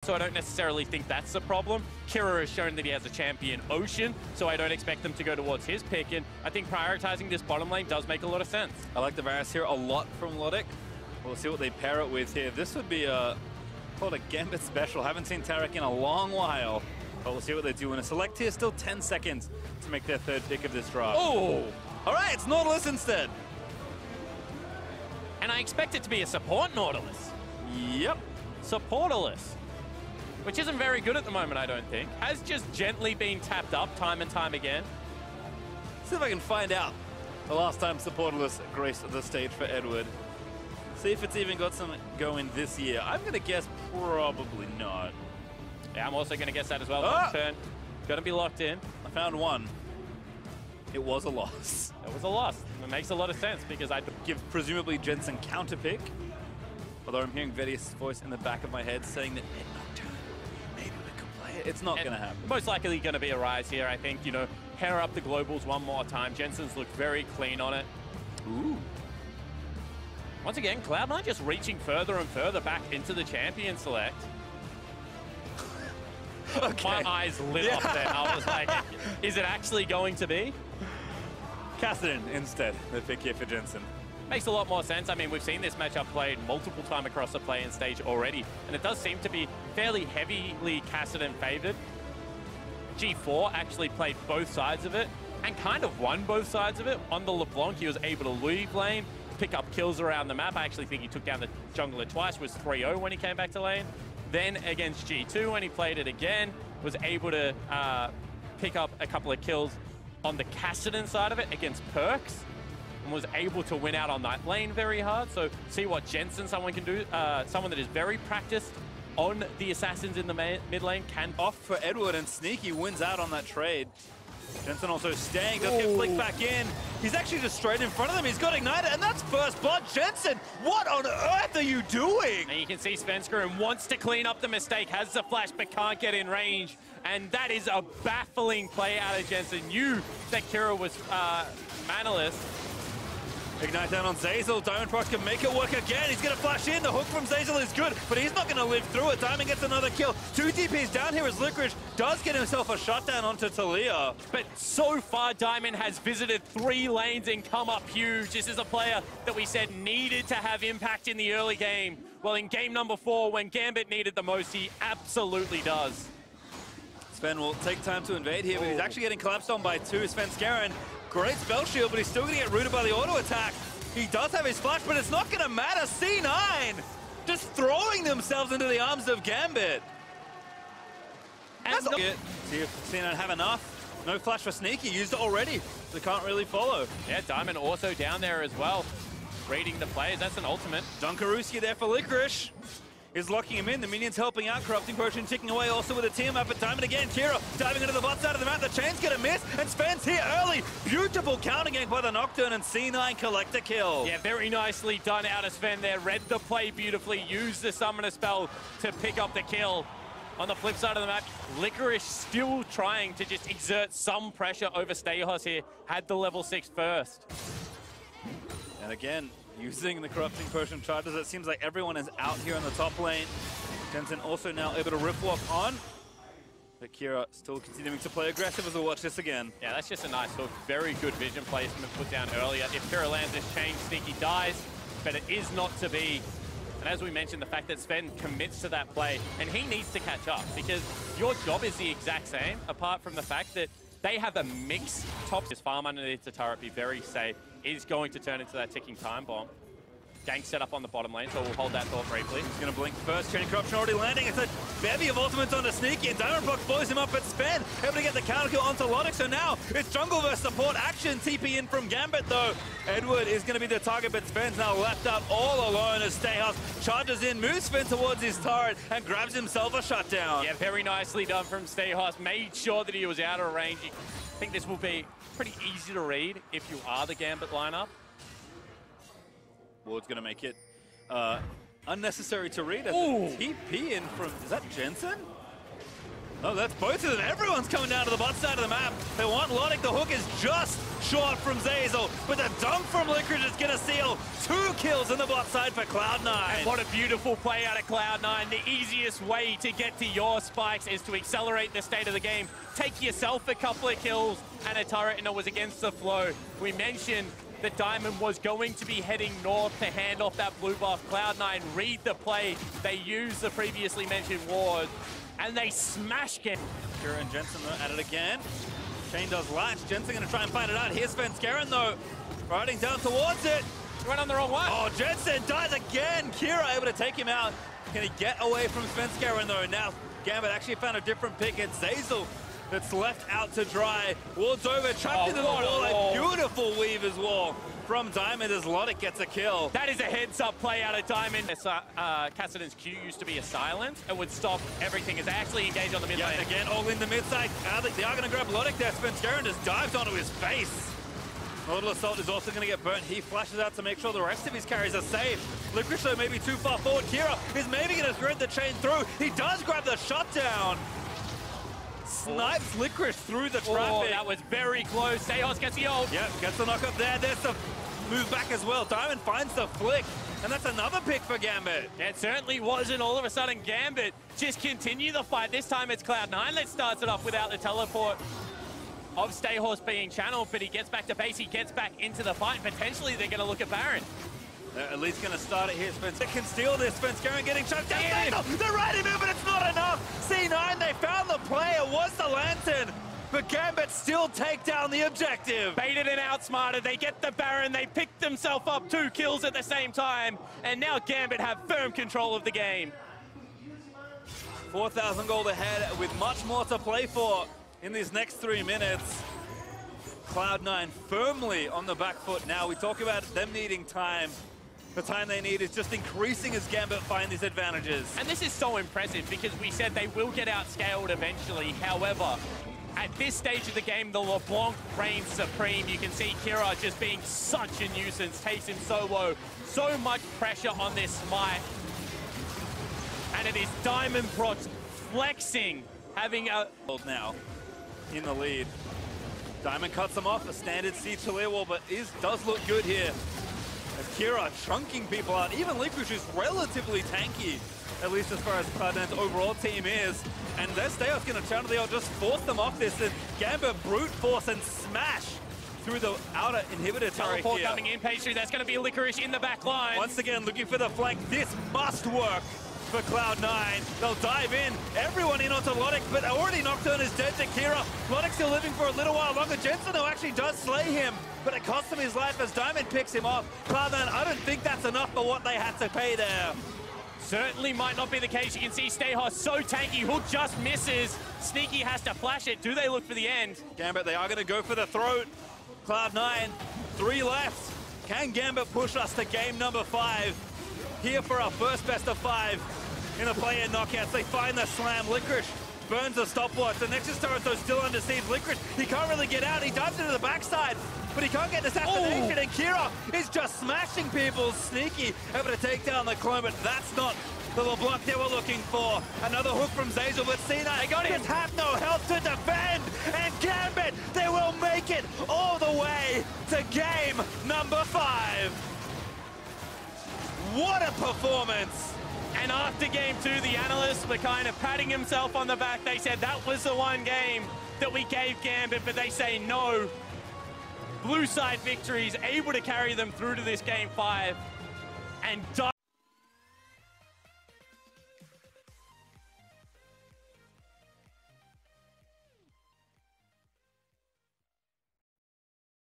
So I don't necessarily think that's the problem. Kira has shown that he has a champion Ocean, so I don't expect them to go towards his pick, and I think prioritizing this bottom lane does make a lot of sense. I like the Varus here a lot from Lodic. We'll see what they pair it with here. This would be called a Gambit special. Haven't seen Tarek in a long while, but we'll see what they do. And a select here, still 10 seconds to make their third pick of this draft. Oh! All right, it's Nautilus instead. And I expect it to be a support Nautilus. Yep. Supportalus. Which isn't very good at the moment, I don't think. Has just gently been tapped up time and time again. See if I can find out the last time Supportalus graced the stage for Edward. See if it's even got some going this year. I'm going to guess probably not. Yeah, I'm also going to guess that as well. Turn. Going to be locked in. I found one. It was a loss. It was a loss. It makes a lot of sense because I'd give presumably Jensen counter pick. Although I'm hearing Vedius' voice in the back of my head saying that maybe we could play it. It's not going to happen. Most likely going to be a rise here, I think. You know, pair up the globals one more time. Jensen's looked very clean on it. Ooh. Once again, Cloud9 just reaching further and further back into the champion select. Okay. My eyes lit up there. I was like, is it actually going to be? Kassadin instead, the pick here for Jensen. Makes a lot more sense. I mean, we've seen this matchup played multiple times across the play-in stage already, and it does seem to be fairly heavily Kassadin favored. G4 actually played both sides of it and kind of won both sides of it. On the LeBlanc, he was able to leave lane, pick up kills around the map. I actually think he took down the jungler twice, was 3-0 when he came back to lane. Then against G2, when he played it again, was able to pick up a couple of kills on the Kassadin side of it against Perks, and was able to win out on that lane very hard. So see what Jensen, someone can do, someone that is very practiced on the assassins in the mid lane can. Off for Edward, and Sneaky wins out on that trade. Jensen also staying, does get flicked back in. He's actually just straight in front of them. He's got Ignited, and that's first blood. Jensen, what on earth are you doing? And you can see Svenskeren wants to clean up the mistake, has the flash, but can't get in range. And that is a baffling play out of Jensen. Knew that Kira was manaless. Ignite down on Zeyzal. Diamondprox can make it work again. He's going to flash in. The hook from Zeyzal is good, but he's not going to live through it. Diamond gets another kill. 2 DPs down here as Licorice does get himself a shutdown onto Talia. But so far, Diamond has visited 3 lanes and come up huge. This is a player that we said needed to have impact in the early game. Well, in game number 4, when Gambit needed the most, he absolutely does. Sven will take time to invade here, but he's actually getting collapsed on by 2. Svenskeren, great spell shield, but he's still going to get rooted by the auto attack. He does have his flash, but it's not going to matter. C9 just throwing themselves into the arms of Gambit. That's not it. See if C9 have enough. No flash for Sneaky, used it already. They can't really follow. Yeah, Diamond also down there as well. Reading the players, that's an ultimate. Dunkaruski there for Licorice. Is locking him in. The minions helping out. Corrupting Potion ticking away also with a team up. But Diamond again. Kira diving into the bot side of the map. The chain's going to miss. And Sven's here early. Beautiful counter gank by the Nocturne. And C9 collect a kill. Yeah, very nicely done out of Sven there. Read the play beautifully. Used the summoner spell to pick up the kill. On the flip side of the map, Licorice still trying to just exert some pressure over Stayhos here. Had the level 6 first. And again, using the Corrupting Potion charges, it seems like everyone is out here in the top lane. Jensen also now able to rip walk on. But Kira still continuing to play aggressive as we watch this again. Yeah, that's just a nice hook. Very good vision placement put down earlier. If Kira lands this chain, Sneaky dies, but it is not to be. And as we mentioned, the fact that Sven commits to that play, and he needs to catch up, because your job is the exact same, apart from the fact that they have a mix. Top his farm underneath the turret, be very safe, is going to turn into that ticking time bomb. Gank set up on the bottom lane, so we'll hold that thought briefly. He's going to blink first. Chain Corruption already landing. It's a bevy of ultimates onto Sneaky, and Diamondprox blows him up, but Sven able to get the counter kill onto Lodic. So now it's jungle versus support action. TP in from Gambit, though. Edward is going to be the target, but Sven's now left out all alone as Stayhouse charges in, moves Sven towards his turret, and grabs himself a shutdown. Yeah, very nicely done from Stayhouse. Made sure that he was out of range. I think this will be pretty easy to read if you are the Gambit lineup. Ward's going to make it unnecessary to read. As Ooh. TP in from, is that Jensen? Oh, that's both of them. Everyone's coming down to the bot side of the map. They want Logic. The hook is just short from Zeyzal, but the dunk from Licorice is going to seal 2 kills in the bot side for Cloud9. And what a beautiful play out of Cloud9. The easiest way to get to your spikes is to accelerate the state of the game. Take yourself a couple of kills and a turret, and it was against the flow. We mentioned that Diamond was going to be heading north to hand off that blue buff. Cloud9 read the play. They use the previously mentioned ward, and they smash it. Kira and Jensen at it again. Shane does latch. Jensen going to try and find it out. Here's Svenskeren though, riding down towards it. Went on the wrong one. Oh, Jensen dies again. Kira able to take him out. Can he get away from Svenskeren though? Now Gambit actually found a different pick. It's Zeyzal that's left out to dry. Ward's over, trapped into the wall. A beautiful weave as well from Diamond as Logic gets a kill. That is a heads-up play out of Diamond. Kassadin's Q used to be a silent. It would stop everything as they actually engage on the mid lane. Again, all in the mid side. They are going to grab Logic there. Svenskeren just dives onto his face. Mortal Assault is also going to get burnt. He flashes out to make sure the rest of his carries are safe. Licorice though maybe too far forward. Kira is maybe going to thread the chain through. He does grab the shutdown. Snipes Licorice through the traffic. Oh, that was very close. Seihos gets the ult. Yep, gets the knock up there. There's the move back as well. Diamond finds the flick, and that's another pick for Gambit. It certainly wasn't. All of a sudden, Gambit just continue the fight. This time it's Cloud9 that starts it off without the teleport of Stayhorse being channeled, but he gets back to base. He gets back into the fight. Potentially, they're going to look at Baron. They're at least going to start it here. Spencer can steal this. Svenskeren getting shut down. They're right in, but it's not enough. C9, they found the play. It was the Lantern. But Gambit still take down the objective. Baited and outsmarted. They get the Baron. They pick themselves up 2 kills at the same time. And now Gambit have firm control of the game. 4,000 gold ahead with much more to play for in these next 3 minutes. Cloud9 firmly on the back foot now. We talk about them needing time. The time they need is just increasing as Gambit find these advantages. And this is so impressive because we said they will get outscaled eventually. However, at this stage of the game, the LeBlanc reigns supreme. You can see Kira just being such a nuisance, takes him so low. So much pressure on this smite. And it is Diamond Prox flexing, having a... now in the lead. Diamond cuts them off, a standard siege clear wall, but does look good here. As Kira chunking people out, even Licorice is relatively tanky, at least as far as Cloud9's overall team is. And their Stayos going to channel the ult, just force them off this, and Gambit brute force and smash through the outer inhibitor turret here. Coming in, page 3, that's going to be Licorice in the back line. Once again, looking for the flank. This must work for Cloud9. They'll dive in, everyone in onto Logic, but already Nocturne is dead to Kira. Logic still living for a little while longer. Jensen though actually does slay him, but it costs him his life as Diamond picks him off. Cloud9, I don't think that's enough for what they had to pay there. Certainly might not be the case. You can see Stayhorse so tanky. Hook just misses. Sneaky has to flash it. Do they look for the end? Gambit, they are going to go for the throat. Cloud9, 3 left. Can Gambit push us to game number 5? Here for our first best of 5 in the play-in knockouts. They find the slam. Licorice burns the stopwatch. The Nexus turret though still under siege. Licorice, he can't really get out. He dives into the backside, but he can't get this assassination. And Kira is just smashing people. Sneaky able to take down the clone, but that's not the LeBlanc they were looking for. Another hook from Zeyzal, but C9 just have no health to defend. And Gambit, they will make it all the way to game number 5. What a performance! And after game 2, the analysts were kind of patting himself on the back. They said that was the one game that we gave Gambit, but they say no. Blue side victories able to carry them through to this game 5. And